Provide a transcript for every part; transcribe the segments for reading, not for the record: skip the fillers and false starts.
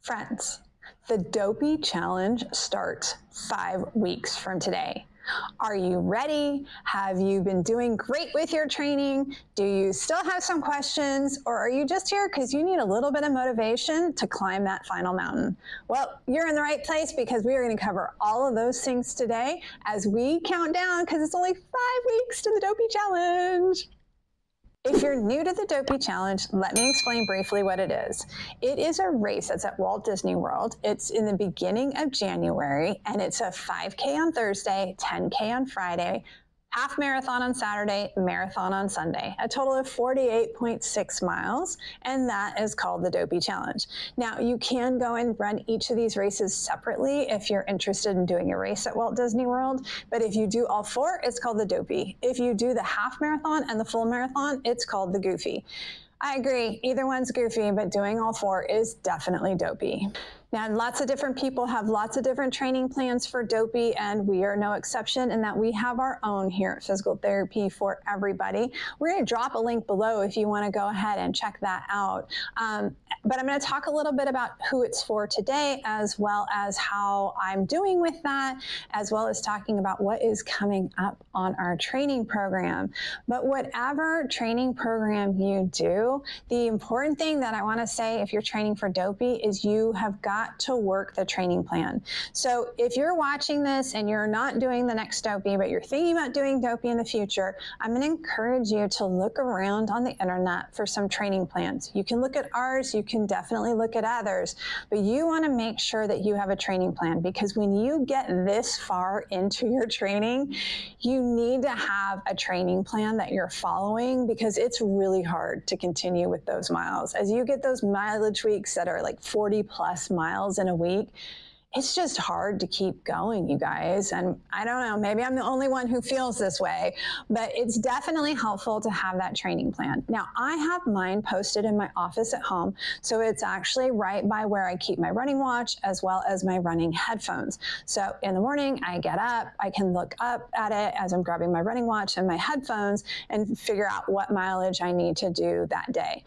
Friends, the Dopey Challenge starts 5 weeks from today. Are you ready? Have you been doing great with your training? Do you still have some questions? Or are you just here because you need a little bit of motivation to climb that final mountain? Well, you're in the right place because we are going to cover all of those things today as we count down, because it's only 5 weeks to the Dopey Challenge. If you're new to the Dopey Challenge, let me explain briefly what it is. It is a race that's at Walt Disney World. It's in the beginning of January, and it's a 5K on Thursday, 10K on Friday, half marathon on Saturday, marathon on Sunday, a total of 48.6 miles, and that is called the Dopey Challenge. Now, you can go and run each of these races separately if you're interested in doing a race at Walt Disney World, but if you do all four, it's called the Dopey. If you do the half marathon and the full marathon, it's called the Goofy. I agree, either one's goofy, but doing all four is definitely dopey. Now, lots of different people have lots of different training plans for Dopey, and we are no exception in that we have our own here at Physical Therapy for everybody. We're going to drop a link below if you want to go ahead and check that out. But I'm going to talk a little bit about who it's for today, as well as how I'm doing with that, as well as talking about what is coming up on our training program. But whatever training program you do, the important thing that I want to say if you're training for Dopey is you have got to work the training plan. So if you're watching this and you're not doing the next Dopey, but you're thinking about doing Dopey in the future, I'm going to encourage you to look around on the internet for some training plans. You can look at ours, you can definitely look at others, but you want to make sure that you have a training plan, because when you get this far into your training, you need to have a training plan that you're following, because it's really hard to continue with those miles. As you get those mileage weeks that are like 40 plus miles in a week, it's just hard to keep going, you guys. And I don't know, maybe I'm the only one who feels this way, but it's definitely helpful to have that training plan. Now, I have mine posted in my office at home, so it's actually right by where I keep my running watch as well as my running headphones. So in the morning, I get up, I can look up at it as I'm grabbing my running watch and my headphones and figure out what mileage I need to do that day.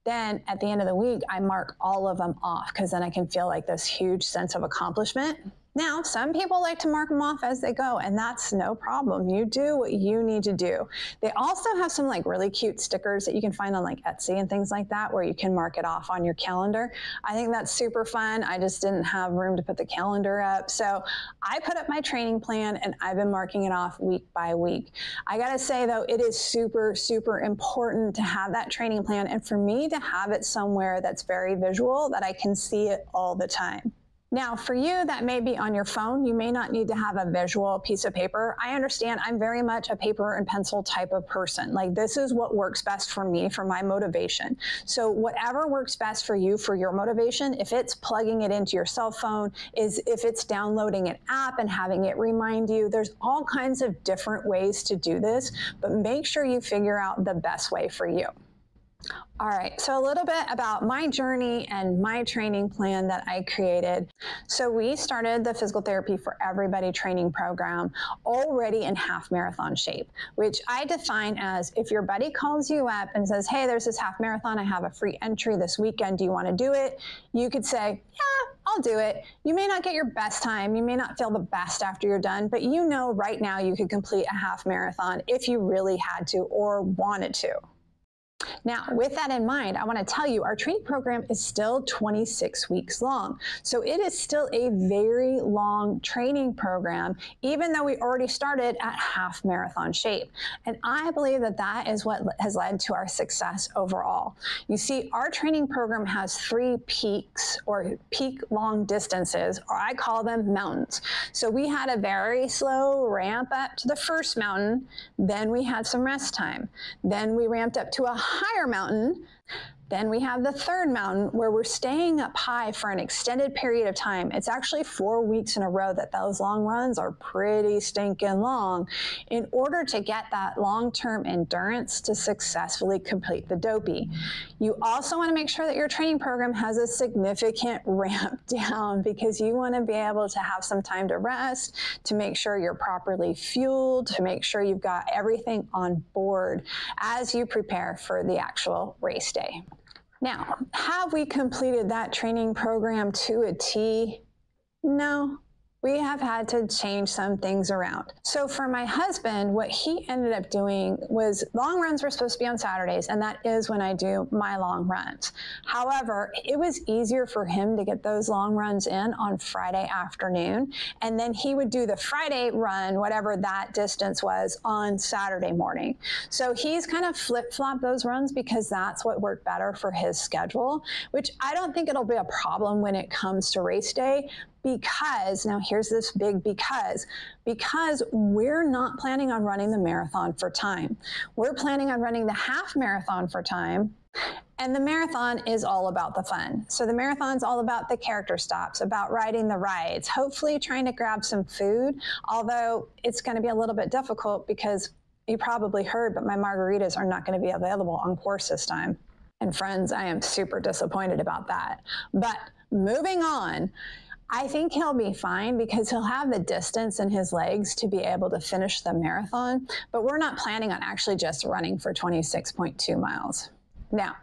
Then at the end of the week, I mark all of them off, because then I can feel like this huge sense of accomplishment. Now, some people like to mark them off as they go, and that's no problem. You do what you need to do. They also have some like really cute stickers that you can find on like Etsy and things like that, where you can mark it off on your calendar. I think that's super fun. I just didn't have room to put the calendar up. So I put up my training plan and I've been marking it off week by week. I gotta say though, it is super, super important to have that training plan, and for me to have it somewhere that's very visual, that I can see it all the time. Now, for you, that may be on your phone. You may not need to have a visual piece of paper. I understand I'm very much a paper and pencil type of person. Like, this is what works best for me, for my motivation. So whatever works best for you, for your motivation, if it's plugging it into your cell phone, if it's downloading an app and having it remind you, there's all kinds of different ways to do this, but make sure you figure out the best way for you. All right, so a little bit about my journey and my training plan that I created. So we started the Physical Therapy for Everybody training program already in half marathon shape, which I define as if your buddy calls you up and says, hey, there's this half marathon, I have a free entry this weekend, do you want to do it? You could say, yeah, I'll do it. You may not get your best time, you may not feel the best after you're done, but you know right now you could complete a half marathon if you really had to or wanted to. Now, with that in mind, I want to tell you our training program is still 26 weeks long. So it is still a very long training program, even though we already started at half marathon shape. And I believe that that is what has led to our success overall. You see, our training program has 3 peaks, or peak long distances, or I call them mountains. So we had a very slow ramp up to the first mountain. Then we had some rest time. Then we ramped up to a higher mountain. Then we have the third mountain where we're staying up high for an extended period of time. It's actually 4 weeks in a row that those long runs are pretty stinking long in order to get that long-term endurance to successfully complete the Dopey. You also want to make sure that your training program has a significant ramp down, because you want to be able to have some time to rest, to make sure you're properly fueled, to make sure you've got everything on board as you prepare for the actual race day. Now, have we completed that training program to a T? No. We have had to change some things around. So for my husband, what he ended up doing was long runs were supposed to be on Saturdays, and that is when I do my long runs. However, it was easier for him to get those long runs in on Friday afternoon, and then he would do the Friday run, whatever that distance was, on Saturday morning. So he's kind of flip-flopped those runs because that's what worked better for his schedule, which I don't think it'll be a problem when it comes to race day. Because, now here's this big because we're not planning on running the marathon for time. We're planning on running the half marathon for time, and the marathon is all about the fun. So the marathon's all about the character stops, about riding the rides, hopefully trying to grab some food, although it's going to be a little bit difficult because you probably heard, but my margaritas are not going to be available on course this time. And friends, I am super disappointed about that. But moving on, I think he'll be fine because he'll have the distance in his legs to be able to finish the marathon, but we're not planning on actually just running for 26.2 miles. Now,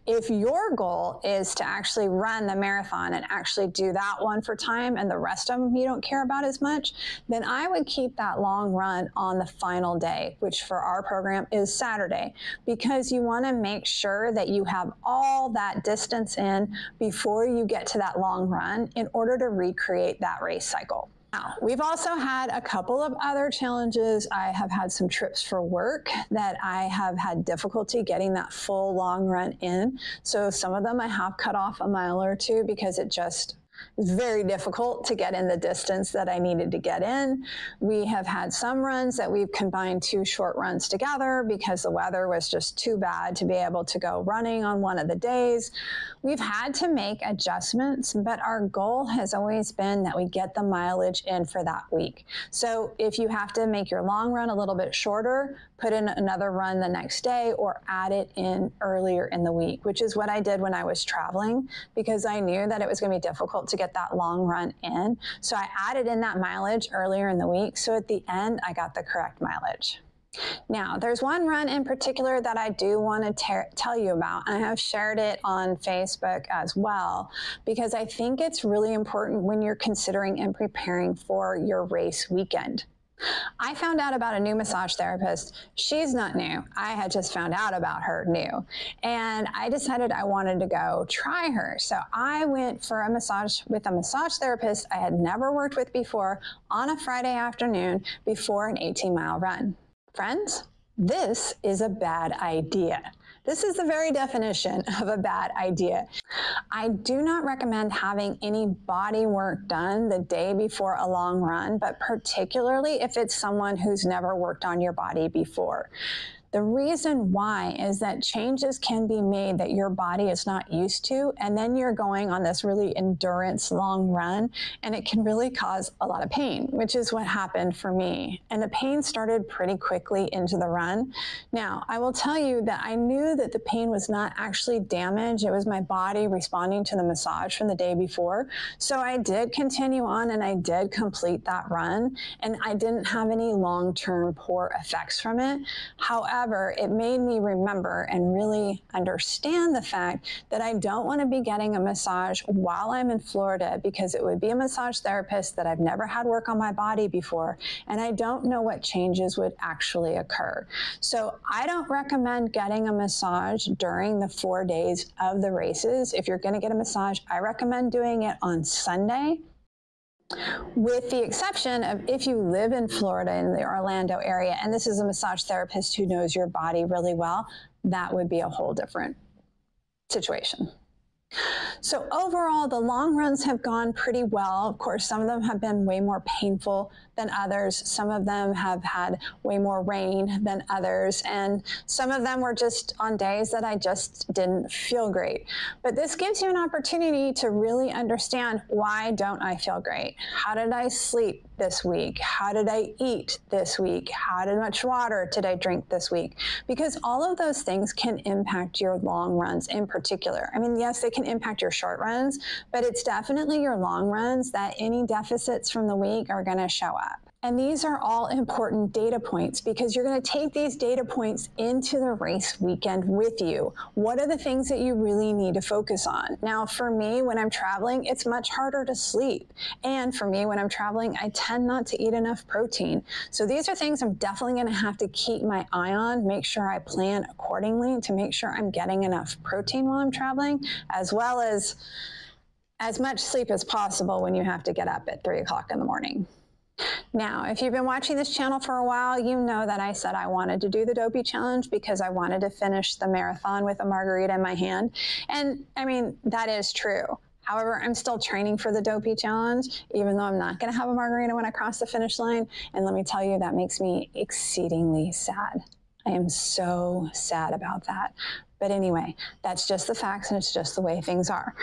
if your goal is to actually run the marathon and actually do that one for time and the rest of them you don't care about as much, then I would keep that long run on the final day, which for our program is Saturday, because you want to make sure that you have all that distance in before you get to that long run in order to recreate that race cycle. Now, we've also had a couple of other challenges. I have had some trips for work that I have had difficulty getting that full long run in. So some of them I have cut off a mile or two because it just is very difficult to get in the distance that I needed to get in. We have had some runs that we've combined 2 short runs together because the weather was just too bad to be able to go running on one of the days. We've had to make adjustments, but our goal has always been that we get the mileage in for that week. So if you have to make your long run a little bit shorter, put in another run the next day or add it in earlier in the week, which is what I did when I was traveling because I knew that it was going to be difficult to get that long run in. So I added in that mileage earlier in the week. So at the end, I got the correct mileage. Now, there's one run in particular that I do want to tell you about. I have shared it on Facebook as well because I think it's really important when you're considering and preparing for your race weekend. I found out about a new massage therapist. She's not new. I had just found out about her new. And I decided I wanted to go try her. So I went for a massage with a massage therapist I had never worked with before on a Friday afternoon before an 18-mile run. Friends, this is a bad idea. This is the very definition of a bad idea. I do not recommend having any body work done the day before a long run, but particularly if it's someone who's never worked on your body before. The reason why is that changes can be made that your body is not used to, and then you're going on this really endurance long run, and it can really cause a lot of pain, which is what happened for me. And the pain started pretty quickly into the run. Now, I will tell you that I knew that the pain was not actually damage. It was my body responding to the massage from the day before. So I did continue on and I did complete that run, and I didn't have any long-term poor effects from it. However, it made me remember and really understand the fact that I don't want to be getting a massage while I'm in Florida because it would be a massage therapist that I've never had work on my body before, and I don't know what changes would actually occur. So I don't recommend getting a massage during the 4 days of the races. If you're going to get a massage, I recommend doing it on Sunday, with the exception of if you live in Florida in the Orlando area, and this is a massage therapist who knows your body really well, that would be a whole different situation. So overall, the long runs have gone pretty well. Of course, some of them have been way more painful than others. Some of them have had way more rain than others. And some of them were just on days that I just didn't feel great. But this gives you an opportunity to really understand, why don't I feel great? How did I sleep this week? How did I eat this week? How much water did I drink this week? Because all of those things can impact your long runs in particular. I mean, yes, they can impact your short runs, but it's definitely your long runs that any deficits from the week are going to show up. And these are all important data points because you're going to take these data points into the race weekend with you. What are the things that you really need to focus on? Now, for me, when I'm traveling, it's much harder to sleep. And for me, when I'm traveling, I tend not to eat enough protein. So these are things I'm definitely going to have to keep my eye on, make sure I plan accordingly to make sure I'm getting enough protein while I'm traveling, as well as much sleep as possible when you have to get up at 3 o'clock in the morning. Now, if you've been watching this channel for a while, you know that I said I wanted to do the Dopey challenge because I wanted to finish the marathon with a margarita in my hand. And I mean, that is true. However, I'm still training for the Dopey challenge, even though I'm not going to have a margarita when I cross the finish line. And let me tell you, that makes me exceedingly sad. I am so sad about that. But anyway, that's just the facts and it's just the way things are.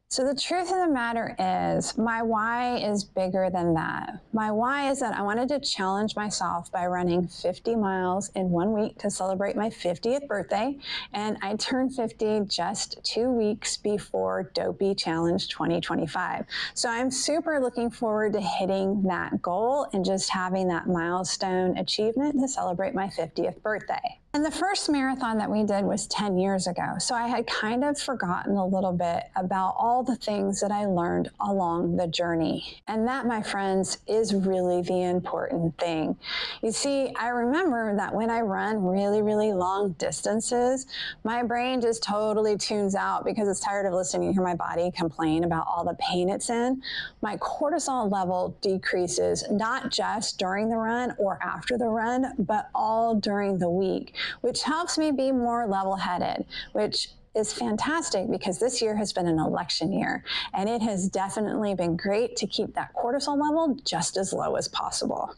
So the truth of the matter is, my why is bigger than that. My why is that I wanted to challenge myself by running 50 miles in 1 week to celebrate my 50th birthday. And I turned 50 just 2 weeks before Dopey Challenge 2025. So I'm super looking forward to hitting that goal and just having that milestone achievement to celebrate my 50th birthday. And the first marathon that we did was 10 years ago. So I had kind of forgotten a little bit about all the things that I learned along the journey. And that, my friends, is really the important thing. You see, I remember that when I run really, really long distances, my brain just totally tunes out because it's tired of listening to hear my body complain about all the pain it's in. My cortisol level decreases, not just during the run or after the run, but all during the week, which helps me be more level-headed, which is fantastic because this year has been an election year, and it has definitely been great to keep that cortisol level just as low as possible.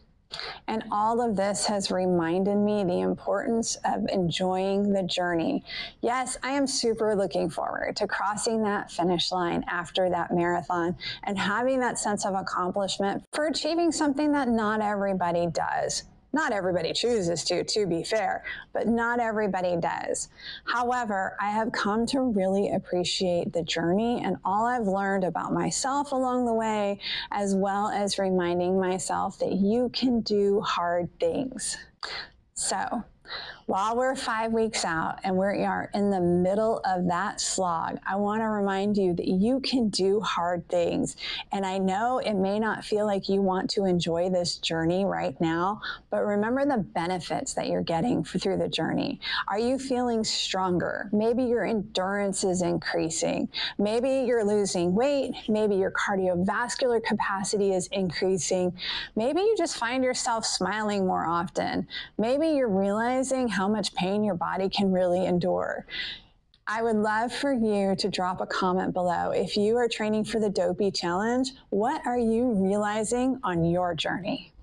And all of this has reminded me the importance of enjoying the journey. Yes, I am super looking forward to crossing that finish line after that marathon and having that sense of accomplishment for achieving something that not everybody does. Not everybody chooses to be fair, but not everybody does. However, I have come to really appreciate the journey and all I've learned about myself along the way, as well as reminding myself that you can do hard things. So, while we're 5 weeks out and we are in the middle of that slog, I want to remind you that you can do hard things. And I know it may not feel like you want to enjoy this journey right now, but remember the benefits that you're getting through the journey. Are you feeling stronger? Maybe your endurance is increasing. Maybe you're losing weight. Maybe your cardiovascular capacity is increasing. Maybe you just find yourself smiling more often. Maybe you're realizing how much pain your body can really endure. I would love for you to drop a comment below. If you are training for the Dopey challenge, what are you realizing on your journey?